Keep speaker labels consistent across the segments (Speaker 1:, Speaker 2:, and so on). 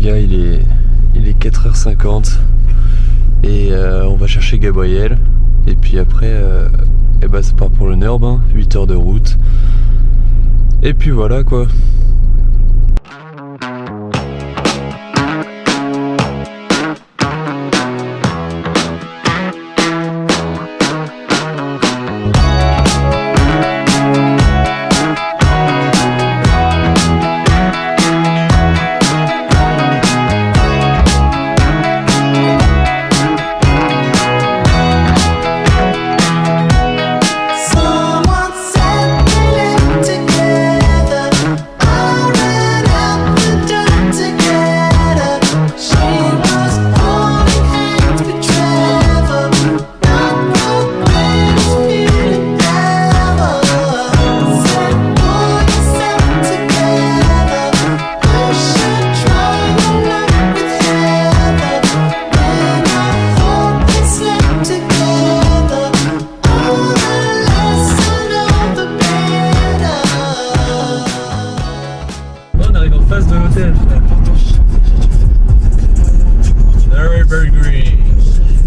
Speaker 1: gars, il est 4h50 et on va chercher Gabriel. Et puis après, ça part pour le Nurb, hein, 8 heures de route. Et puis voilà quoi.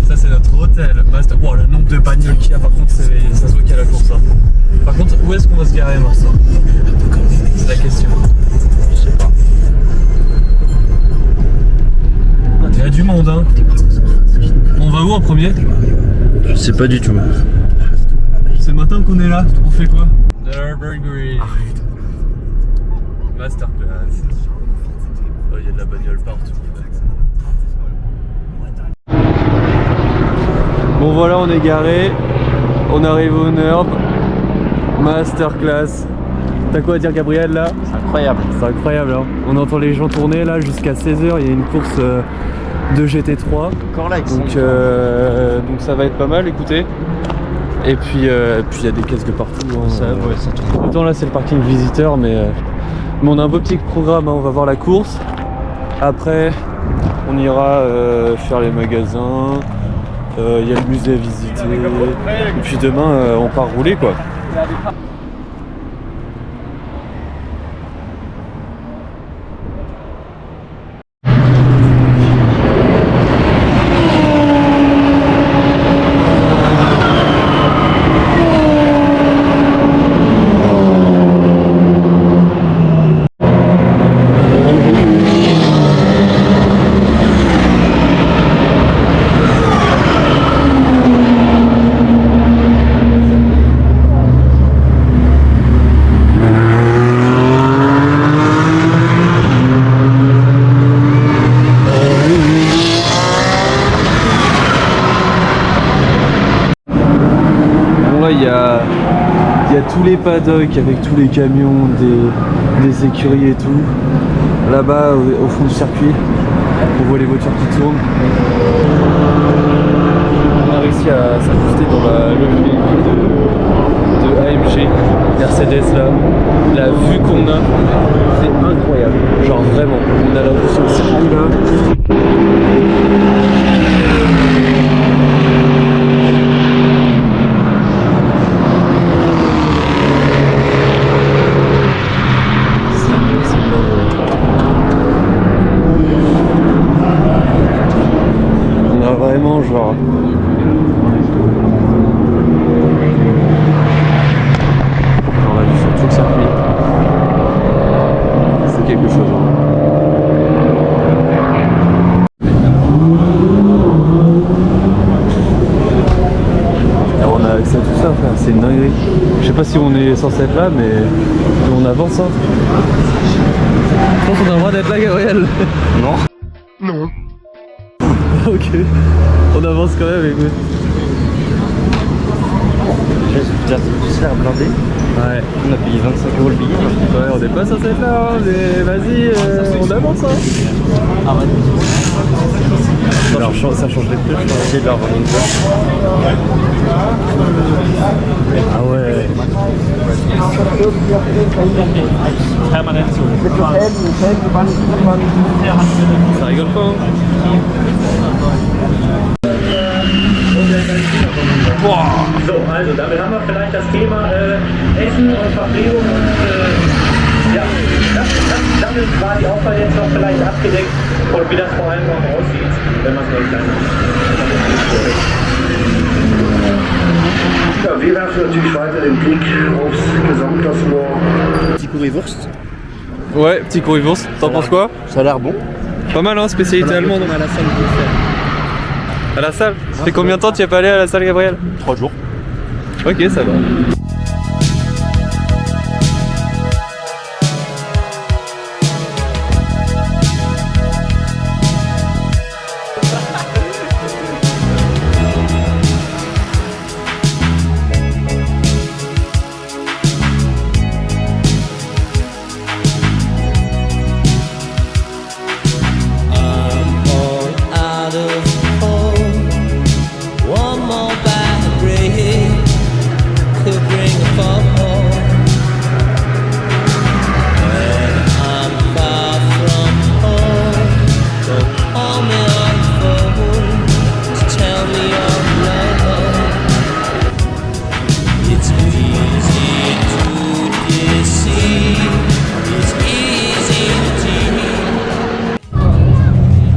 Speaker 1: Ça c'est notre hôtel. Wow, le nombre de bagnoles qu'il y a, par contre, ça se voit qu'il y a la course. Hein. Par contre, où est-ce qu'on va se garer, Marcel? C'est la question. Je sais pas. Il y a du monde, hein. On va où en premier?
Speaker 2: Je sais pas du tout.
Speaker 1: C'est le matin qu'on est là. On fait quoi? Nürburgring. Masterclass. Oh, il y a de la bagnole partout. Bon voilà, on est garé, on arrive au Nurb, masterclass. T'as quoi à dire Gabriel là?
Speaker 2: C'est incroyable.
Speaker 1: C'est incroyable hein. On entend les gens tourner là jusqu'à 16h, il y a une course de GT3.
Speaker 2: Encore là,
Speaker 1: donc ça va être pas mal, écoutez. Et puis il y a des caisses de partout. Hein.
Speaker 2: Ça tourne.
Speaker 1: Autant là c'est le parking visiteur, mais on a un beau petit programme, hein. On va voir la course. Après on ira faire les magasins. Il y a le musée à visiter. Et puis demain on part rouler quoi. Il y a tous les paddocks avec tous les camions des écuries et tout. Là-bas au fond du circuit, on voit les voitures qui tournent. On a réussi à s'incruster dans le véhicule de AMG, Mercedes là. La vue qu'on a, c'est incroyable. Genre vraiment, on a la vue sur le circuit là. Vraiment genre on l'a vu sur tout le circuit, c'est quelque chose hein. Alors on a accès à tout ça frère, c'est une dinguerie. Je sais pas si on est censé être là mais on avance hein. Je pense qu'on a le droit d'être là Gabriel. Non. Ok, on avance quand même, écoute.
Speaker 2: Déjà, c'est se faire blinder.
Speaker 1: Ouais.
Speaker 2: On a payé 25 € le billet.
Speaker 1: Ouais, on n'est pas censé être là, hein, mais vas-y, on avance. Hein.
Speaker 2: Ah ouais.
Speaker 1: Alors, ça change les prix,
Speaker 2: je vais essayer de leur vendre une place.
Speaker 1: Ah ouais. Ça rigole pas, hein. Boah.
Speaker 3: So, also damit haben wir vielleicht das Thema Essen und Verpflegung und Ja, das ist quasi auch bei jetzt noch vielleicht abgedeckt und wie das vor allem auch aussieht, wenn man so klein ist. Ja, wir werfen natürlich weiter den Blick aufs Gesamtklassement.
Speaker 2: Petit currywurst.
Speaker 1: Ouais, petit currywurst. T'en penses quoi?
Speaker 2: Ça a l'air bon.
Speaker 1: Pas mal, hein, spécialité allemande.
Speaker 2: À la salle de faire.
Speaker 1: À la salle? Ça fait combien de temps tu y es pas allé à la salle, Gabriel?
Speaker 2: 3 jours.
Speaker 1: Ok, ça va.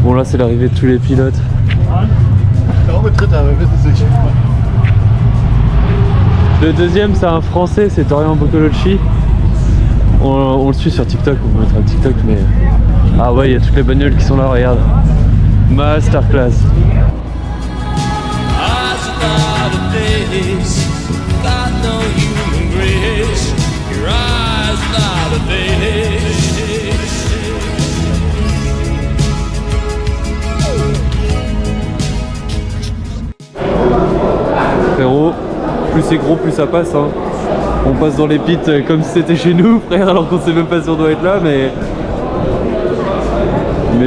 Speaker 1: Bon là c'est l'arrivée de tous les pilotes. Le deuxième c'est un français, c'est Dorian Boccolocci. On le suit sur TikTok, on va mettre un TikTok mais... Ah ouais, il y a toutes les bagnoles qui sont là, regarde. Masterclass. Frérot, plus c'est gros, plus ça passe, hein. On passe dans les pits comme si c'était chez nous, frère, alors qu'on sait même pas si on doit être là, mais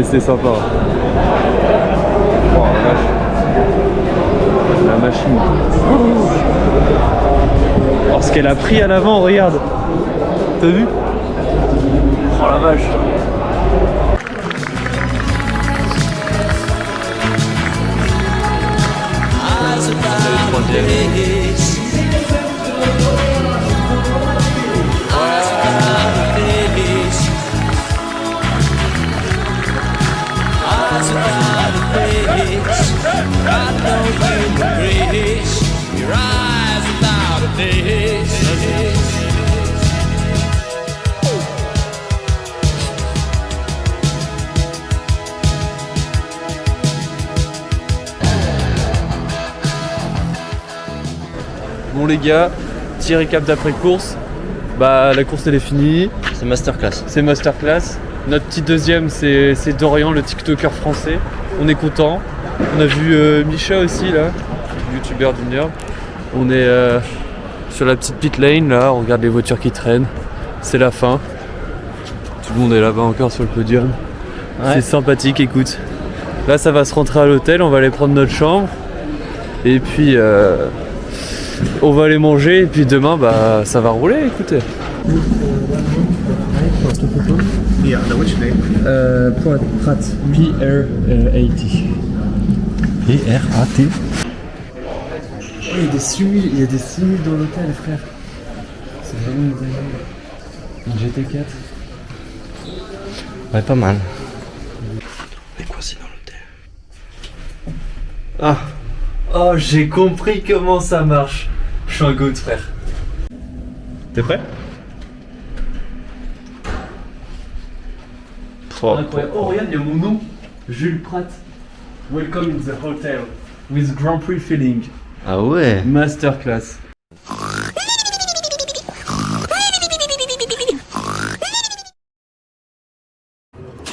Speaker 1: c'est sympa. Oh la vache. La machine. Oh, ce qu'elle a pris à l'avant, regarde. T'as vu? Oh la vache. Bon les gars, petit récap d'après course. Bah la course elle est finie.
Speaker 2: C'est masterclass.
Speaker 1: C'est masterclass. Notre petit deuxième c'est Dorian, le TikToker français. On est content. On a vu Micha aussi là, youtubeur du Nerd. On est sur la petite pit lane là, on regarde les voitures qui traînent. C'est la fin. Tout le monde est là-bas encore sur le podium. Ouais. C'est sympathique, écoute. Là ça va se rentrer à l'hôtel, on va aller prendre notre chambre. Et puis on va aller manger et puis demain bah ça va rouler, écoutez.
Speaker 3: Yeah, which name?
Speaker 1: Prat. P-R-A-T.
Speaker 2: P-R-A-T.
Speaker 1: Il y a des simules dans l'hôtel, frère. C'est vraiment une GT4.
Speaker 2: Ouais, pas mal. Mais quoi, c'est dans l'hôtel?
Speaker 1: Ah. Oh, j'ai compris comment ça marche. Je suis un goat, frère. T'es prêt? Incroyable. Oh, regarde, il y a mon nom. Jules Pratt. Welcome in the hotel. With Grand Prix feeling.
Speaker 2: Ah ouais.
Speaker 1: Masterclass.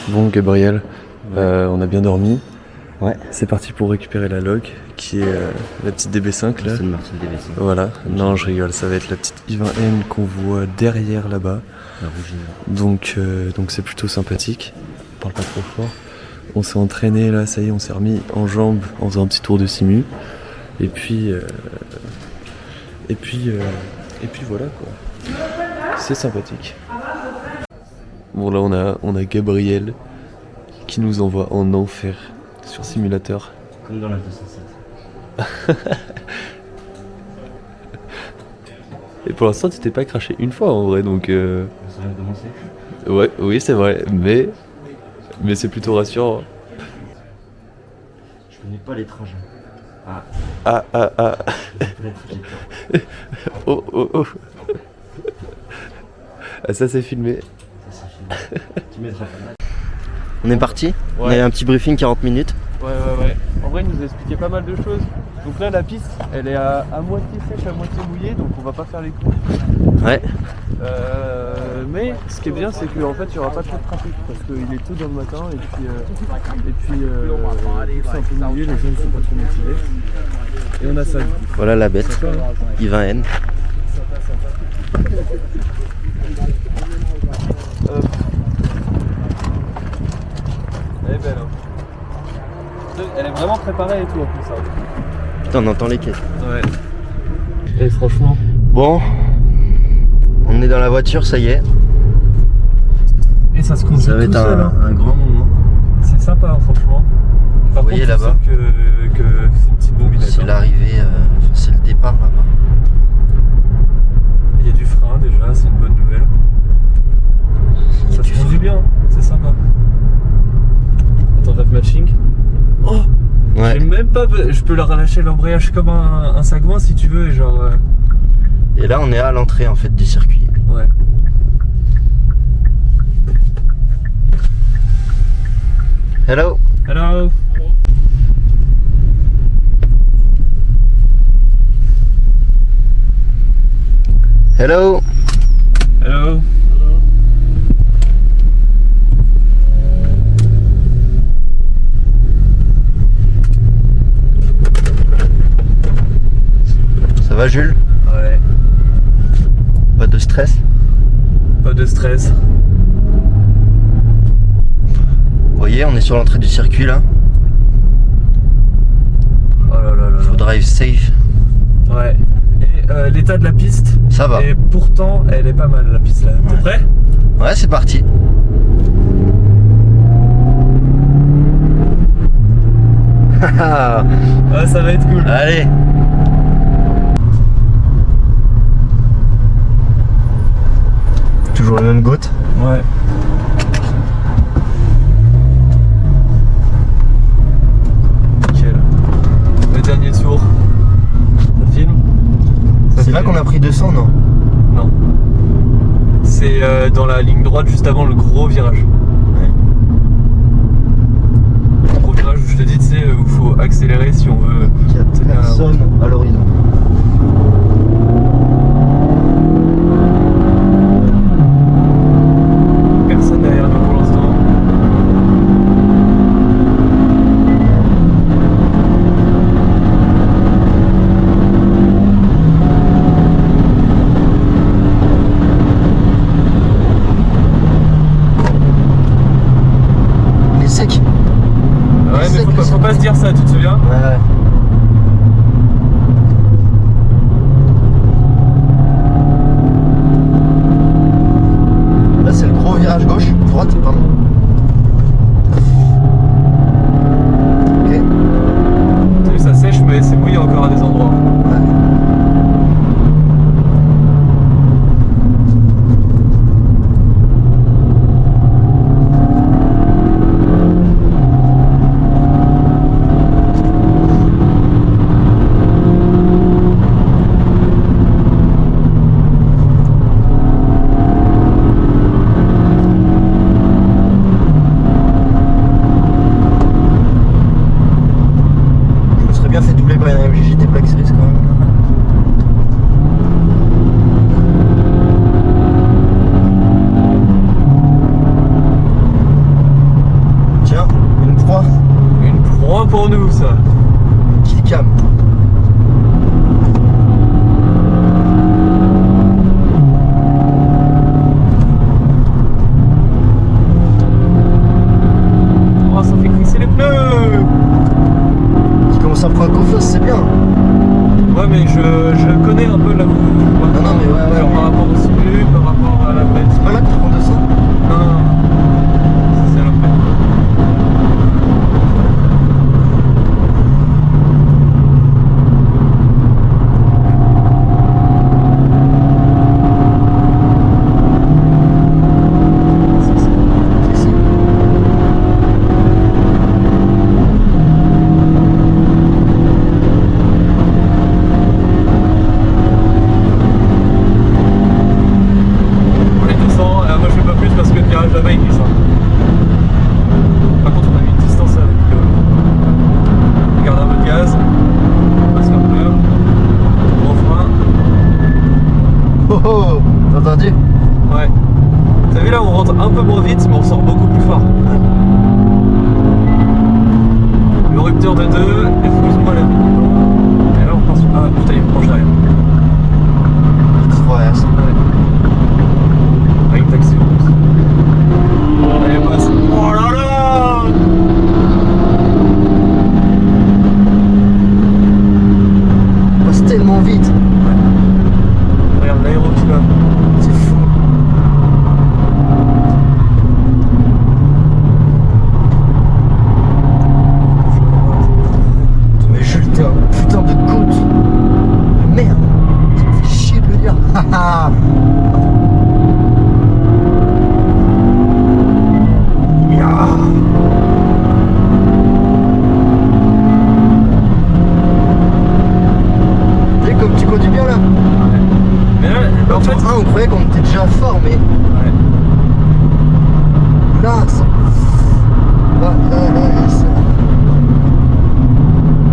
Speaker 1: Bon Gabriel, on a bien dormi.
Speaker 2: Ouais.
Speaker 1: C'est parti pour récupérer la log qui est la petite DB5 là.
Speaker 2: C'est une Martin DB5.
Speaker 1: Voilà, non je rigole, ça va être la petite i20N qu'on voit derrière là-bas.
Speaker 2: La rouge.
Speaker 1: Donc c'est plutôt sympathique. On parle pas trop fort. On s'est entraîné là, ça y est, on s'est remis en jambes en faisant un petit tour de simu. Et puis voilà quoi. C'est sympathique. Bon là on a Gabriel qui nous envoie en enfer sur simulateur.
Speaker 2: Comme dans la 207.
Speaker 1: Et pour l'instant tu t'es pas craché une fois en vrai donc.
Speaker 2: Ça ça vient de commencer.
Speaker 1: Ouais, oui, c'est vrai, mais c'est plutôt rassurant.
Speaker 2: Je connais pas les trajets. Ah.
Speaker 1: Ah. Oh. Ah, ça c'est filmé.
Speaker 2: On est parti.
Speaker 1: Ouais.
Speaker 2: On a eu un petit briefing 40 minutes.
Speaker 1: Ouais. En vrai, il nous a expliqué pas mal de choses. Donc là, la piste, elle est à moitié sèche, à moitié mouillée, donc on va pas faire les coups.
Speaker 2: Ouais.
Speaker 1: Mais ce qui est bien, c'est qu'en fait, il n'y aura pas trop de trafic parce qu'il est tôt dans le matin et puis vu que c'est un peu mouillé, les gens ne sont pas trop motivés. Et on a ça du coup.
Speaker 2: Voilà la bête. Yvain N.
Speaker 1: Elle est belle, hein. Elle est vraiment préparée et tout en plus, ça.
Speaker 2: Putain, on entend les caisses.
Speaker 1: Ouais. Et franchement.
Speaker 2: Bon, on est dans la voiture, ça y est.
Speaker 1: Et ça se conduit
Speaker 2: Ça va être
Speaker 1: tout seul, hein.
Speaker 2: un grand moment.
Speaker 1: C'est sympa, hein, franchement. Par
Speaker 2: voyez
Speaker 1: contre,
Speaker 2: là-bas
Speaker 1: que c'est une petite bombinette.
Speaker 2: C'est
Speaker 1: hein.
Speaker 2: l'arrivée, c'est le départ là-bas.
Speaker 1: Il y a du frein déjà, c'est une bonne nouvelle. Ça se conduit bien, hein. C'est sympa. Attends, ref matching. Oh,
Speaker 2: Ouais.
Speaker 1: j'ai même pas. Je peux leur relâcher l'embrayage comme un sagouin si tu veux, et genre.
Speaker 2: Et là, on est à l'entrée en fait du circuit.
Speaker 1: Ouais.
Speaker 2: Hello.
Speaker 1: Hello.
Speaker 2: Hello.
Speaker 1: Hello.
Speaker 2: Ça va, Jules?
Speaker 1: Ouais.
Speaker 2: Pas de stress?
Speaker 1: Pas de stress.
Speaker 2: Vous voyez, on est sur l'entrée du circuit là.
Speaker 1: Oh là là là.
Speaker 2: Faut drive safe.
Speaker 1: Ouais. Et l'état de la piste.
Speaker 2: Ça va.
Speaker 1: Et pourtant, elle est pas mal la piste là. T'es prêt?
Speaker 2: Ouais, c'est parti.
Speaker 1: Ouais, ça va être cool.
Speaker 2: Allez. Toujours les mêmes gouttes.
Speaker 1: Ouais. Nickel. Le dernier tour. Ça filme?
Speaker 2: C'est là qu'on a pris 200, non?
Speaker 1: Non. C'est dans la ligne droite juste avant le gros virage.
Speaker 2: Ouais.
Speaker 1: Le gros virage où je te dis, tu sais, où il faut accélérer si on veut.
Speaker 2: Il y a
Speaker 1: tenir la
Speaker 2: personne à l'horizon.
Speaker 1: Personne derrière nous pour l'instant.
Speaker 2: Il est sec.
Speaker 1: Ouais, mais faut pas se dire ça, tu te souviens?
Speaker 2: Ouais. Là, c'est le gros virage gauche, droite, pardon. Ok.
Speaker 1: T'as vu, ça sèche, mais c'est mouillé encore à des endroits.
Speaker 2: Ouais. Je me serais bien fait doubler par une MJJ des Black Series quand même. Tiens, une proie,
Speaker 1: Une proie pour nous, ça.
Speaker 2: Killcam.
Speaker 1: Oh, ça fait crisser les pneus.
Speaker 2: Qui commence à prendre confiance, c'est bien.
Speaker 1: Ouais, mais je connais un peu là où.
Speaker 2: Non, non, mais ouais,
Speaker 1: Genre
Speaker 2: ouais.
Speaker 1: par rapport au simu, par rapport à la bête.
Speaker 2: C'est pas là qu'il prend 200.
Speaker 1: Non, non, non. C'est après.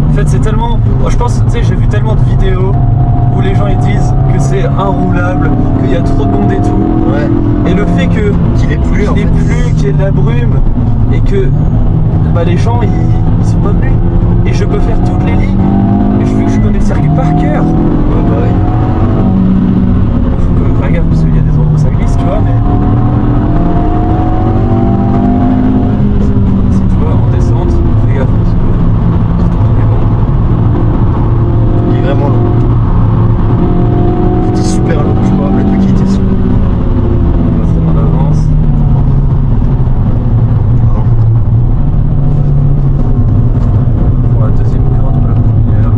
Speaker 1: En fait, c'est tellement. Moi, je pense, tu sais, j'ai vu tellement de vidéos où les gens ils disent que c'est inroulable, qu'il y a trop de monde et tout.
Speaker 2: Ouais.
Speaker 1: Et le fait que
Speaker 2: Qu'il est plus, en
Speaker 1: qu'il y ait
Speaker 2: fait.
Speaker 1: plus, qu'il y ait de la brume et que bah, les gens ils sont pas venus. Et je peux faire toutes les lignes. Et vu que je connais le circuit par cœur.
Speaker 2: Ouais, bah oui.
Speaker 1: Faut quand même faire gaffe parce qu'il y a des endroits où ça glisse, tu vois, mais. Si tu vois, en descente, fais gaffe parce que c'est trop bon.
Speaker 2: Il est vraiment long. C'était super long, je me rappelle plus qui était dessus.
Speaker 1: Là, c'est en avance.
Speaker 2: Non.
Speaker 1: Pour la deuxième corde, pas la première.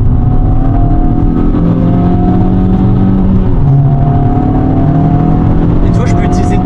Speaker 1: Et tu vois, je peux utiliser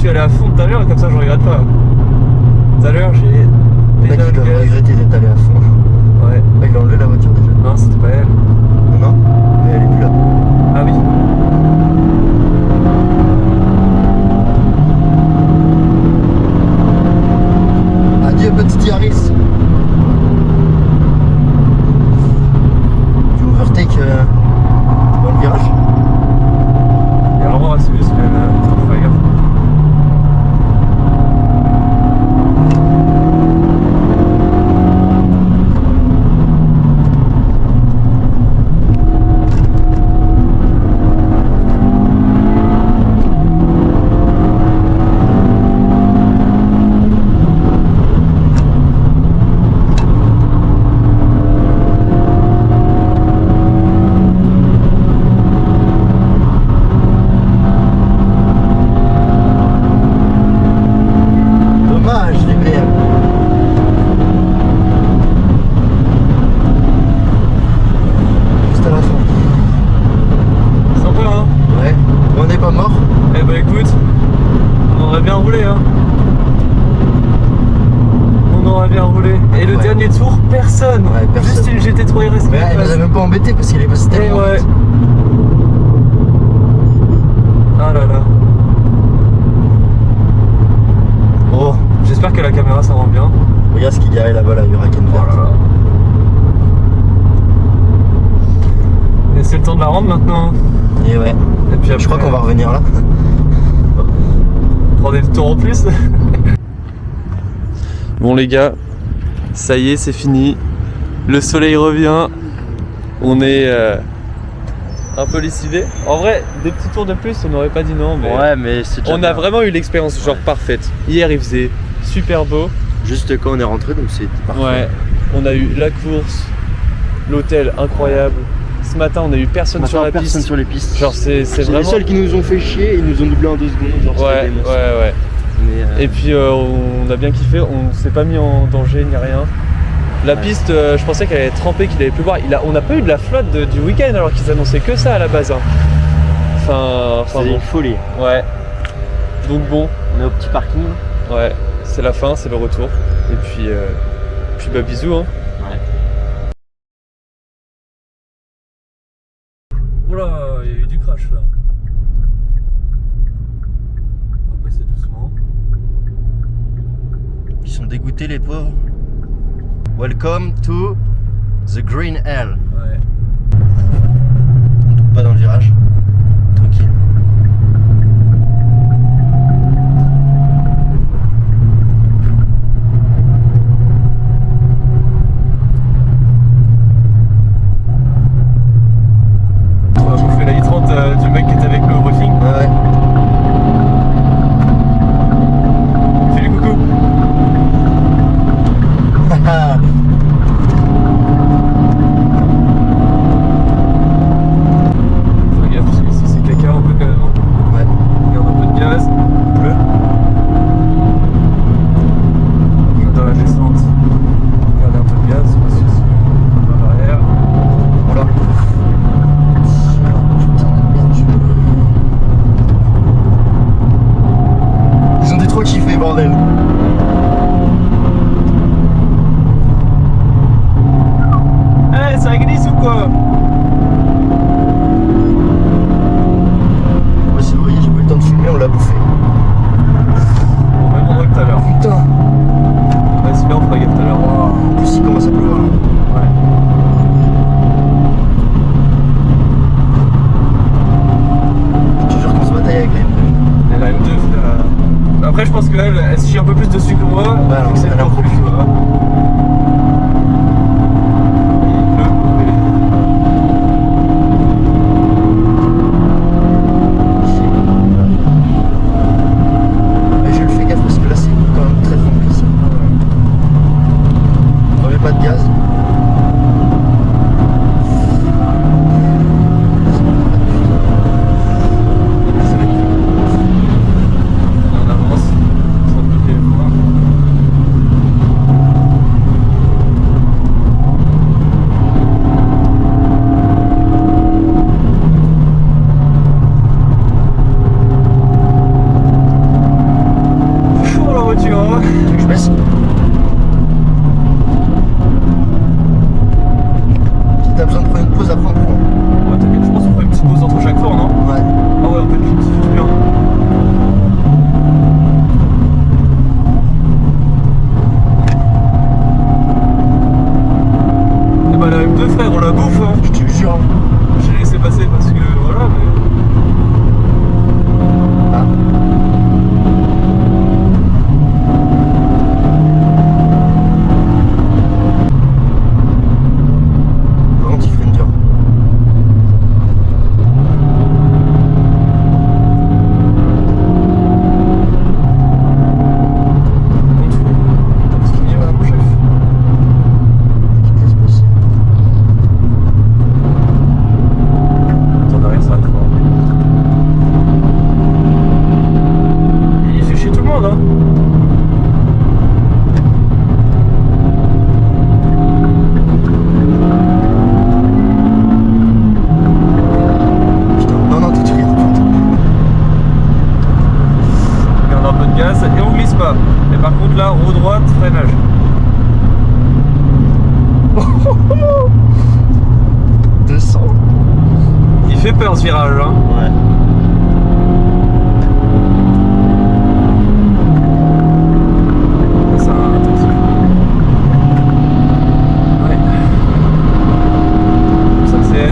Speaker 1: suis allé à fond tout à l'heure, comme ça je regrette pas. Tout à l'heure j'ai
Speaker 2: Le mec, il doit regretter d'être allé à fond.
Speaker 1: Ouais.
Speaker 2: Il a enlevé la voiture déjà.
Speaker 1: Non, c'était pas elle.
Speaker 2: Non, mais elle est plus là.
Speaker 1: Ah oui.
Speaker 2: Adieu, petit Yaris. Tu overtake dans le virage.
Speaker 1: Il y a vraiment à suivre, c'est même. Faut faire gaffe. Personne.
Speaker 2: Ouais, personne.
Speaker 1: Juste une GT3 RS.
Speaker 2: Mais elle nous a même pas embêté parce qu'il est passé tellement
Speaker 1: ouais.
Speaker 2: vite.
Speaker 1: Ah là là. Oh, j'espère que la caméra ça rend bien.
Speaker 2: Regarde ce qu'il y a là-bas, là, il y aura qu'une verte.
Speaker 1: Oh là là. Et c'est le temps de la rendre maintenant.
Speaker 2: Et ouais.
Speaker 1: Et puis après,
Speaker 2: je crois qu'on va revenir là.
Speaker 1: Prendre des tours en plus. Bon les gars, ça y est, c'est fini. Le soleil revient. On est un peu lessivé. En vrai, des petits tours de plus, on n'aurait pas dit non. Mais
Speaker 2: ouais, mais c'est déjà
Speaker 1: on a vraiment eu l'expérience genre parfaite. Hier, il faisait super beau.
Speaker 2: Juste quand on est rentré, donc c'était parfait.
Speaker 1: Ouais. On a eu la course, l'hôtel incroyable. Ce matin, on a eu personne sur la piste.
Speaker 2: Sur les pistes.
Speaker 1: Genre, c'est vraiment.
Speaker 2: Les seuls qui nous ont fait chier, ils nous ont doublé en 2 secondes. Genre,
Speaker 1: ouais.
Speaker 2: Mais
Speaker 1: Et puis on a bien kiffé, on s'est pas mis en danger ni rien. La piste, je pensais qu'elle allait tremper, qu'il allait pleuvoir. On n'a pas eu de la flotte du week-end alors qu'ils annonçaient que ça à la base. Hein. Enfin
Speaker 2: c'est
Speaker 1: bon.
Speaker 2: une folie.
Speaker 1: Ouais. Donc bon.
Speaker 2: On est au petit parking.
Speaker 1: Ouais, c'est la fin, c'est le retour. Et puis bah bisous hein.
Speaker 2: Ouais.
Speaker 1: Oula, il y a eu du crash là. On va passer doucement.
Speaker 2: Ils sont dégoûtés les pauvres. Welcome to the Green Hell.
Speaker 1: Ouais.
Speaker 2: On tombe pas dans le virage. Tranquille.
Speaker 1: On va bouffer la i30 du mec qui était avec nous au briefing.
Speaker 2: Ouais.
Speaker 1: Salut coucou. Fais gaffe parce que si c'est caca un peu quand même.
Speaker 2: Ouais.
Speaker 1: Regarde un peu de gaz. Bleu. Dans la descente. Regardez un peu de gaz parce que c'est dans l'arrière.
Speaker 2: Voilà. Ils ont des trop kiffés, bordel.
Speaker 1: Eh, ça glisse ou quoi?
Speaker 2: Moi, si vous voyez, j'ai pas eu le temps de filmer, on l'a bouffé.
Speaker 1: Au même endroit que tout à l'heure.
Speaker 2: Putain.
Speaker 1: Ouais, c'est bien, on fera gaffe tout à l'heure.
Speaker 2: En plus, il commence à pleuvoir.
Speaker 1: Ouais.
Speaker 2: Je te jure qu'on se bataille avec la M2.
Speaker 1: Et la M2, après, je pense qu'elle elle se chie un peu plus dessus que moi.
Speaker 2: Ouais, alors,
Speaker 1: c'est
Speaker 2: elle est un peu plus,
Speaker 1: tu vois. Il pleut.
Speaker 2: Mais je le fais gaffe parce que là, c'est quand même très rempli ça. On met pas de gaz.
Speaker 1: On avance, sans bloquer les voies. virage, hein.
Speaker 2: Ouais.
Speaker 1: Ça, attention. Ouais. Ça c'est.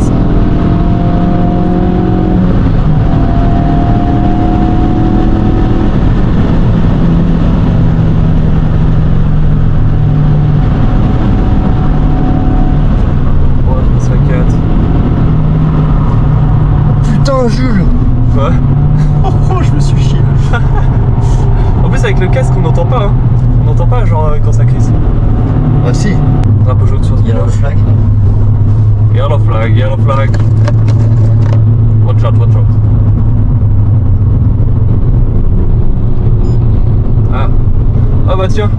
Speaker 2: Putain, Jules!
Speaker 1: Quoi?
Speaker 2: Oh, je me suis chié.
Speaker 1: En plus avec le casque on n'entend pas, hein. On n'entend pas genre quand ça crisse.
Speaker 2: Ah si,
Speaker 1: Drapeau jaune sur ce
Speaker 2: yellow flag.
Speaker 1: Yellow flag, yellow flag. Watch out, watch out. Ah. Ah bah tiens.